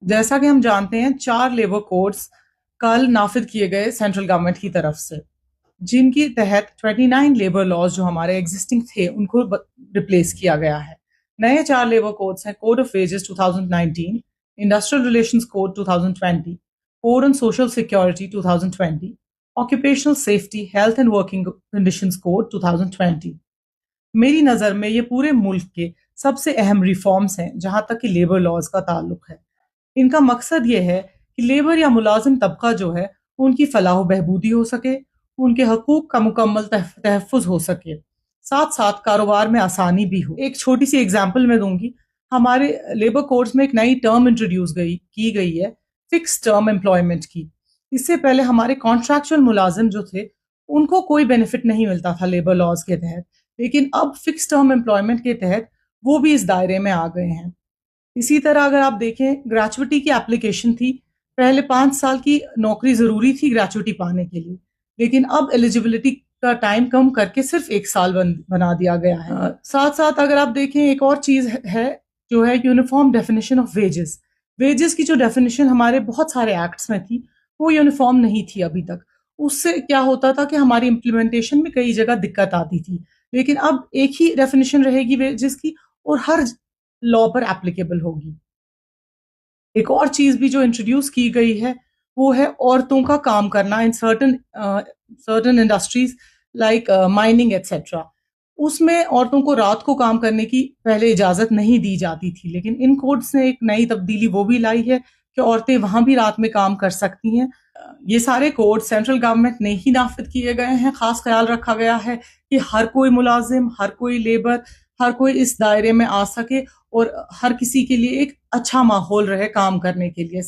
جیسا کہ ہم جانتے ہیں 4 لیبر کوڈز کل نافذ کیے گئے سینٹرل گورنمنٹ کی طرف سے، جن کی تحت 29 لیبر لاز جو ہمارے ایگزسٹنگ تھے ان کو ریپلیس کیا گیا ہے۔ نئے 4 لیبر کوڈز ہیں: code of wages 2019، industrial relations code 2020، code on social security 2020، occupational safety, health and working conditions code 2020۔ میری نظر میں یہ پورے ملک کے سب سے اہم ریفارمز ہیں جہاں تک کہ لیبر لاز کا تعلق ہے۔ ان کا مقصد یہ ہے کہ لیبر یا ملازم طبقہ جو ہے ان کی فلاح و بہبودی ہو سکے، ان کے حقوق کا مکمل تحفظ ہو سکے، ساتھ ساتھ کاروبار میں آسانی بھی ہو۔ ایک چھوٹی سی ایگزامپل میں دوں گی، ہمارے لیبر کوڈز میں ایک نئی ٹرم انٹروڈیوس کی گئی ہے، فکس ٹرم امپلائمنٹ کی۔ اس سے پہلے ہمارے کانٹریکچوئل ملازم جو تھے ان کو کوئی بینیفٹ نہیں ملتا تھا لیبر لاز کے تحت، لیکن اب فکس ٹرم امپلائمنٹ کے تحت وہ بھی اس دائرے میں آ گئے ہیں۔ اسی طرح اگر آپ دیکھیں، گریچوٹی کی اپلیکیشن تھی، پہلے 5 سال کی نوکری ضروری تھی گریچوٹی پانے کے لیے، لیکن اب ایلیجیبلٹی کا ٹائم کم کر کے صرف 1 سال بنا دیا گیا ہے۔ ساتھ ساتھ اگر آپ دیکھیں ایک اور چیز ہے جو ہے uniform definition of wages. Wages کی جو ڈیفینیشن ہمارے بہت سارے ایکٹس میں تھی وہ یونیفارم نہیں تھی ابھی تک۔ اس سے کیا ہوتا تھا کہ ہماری امپلیمنٹیشن میں کئی جگہ دقت آتی تھی، لیکن اب ایک ہی ڈیفینیشن رہے گی ویجز کی اور ہر لا پر اپلیکیبل ہوگی۔ ایک اور چیز بھی جو انٹروڈیوس کی گئی ہے وہ ہے عورتوں کا کام کرنا in certain industries like mining etcetera. اس میں عورتوں کو رات کو کام کرنے کی پہلے اجازت نہیں دی جاتی تھی، لیکن ان کوڈز نے ایک نئی تبدیلی وہ بھی لائی ہے کہ عورتیں وہاں بھی رات میں کام کر سکتی ہیں۔ یہ سارے کوڈ سینٹرل گورنمنٹ نے ہی نافذ کیے گئے ہیں۔ خاص خیال رکھا گیا ہے کہ ہر کوئی ملازم، ہر کوئی لیبر، ہر کوئی اس دائرے میں آ سکے اور ہر کسی کے لیے ایک اچھا ماحول رہے کام کرنے کے لیے۔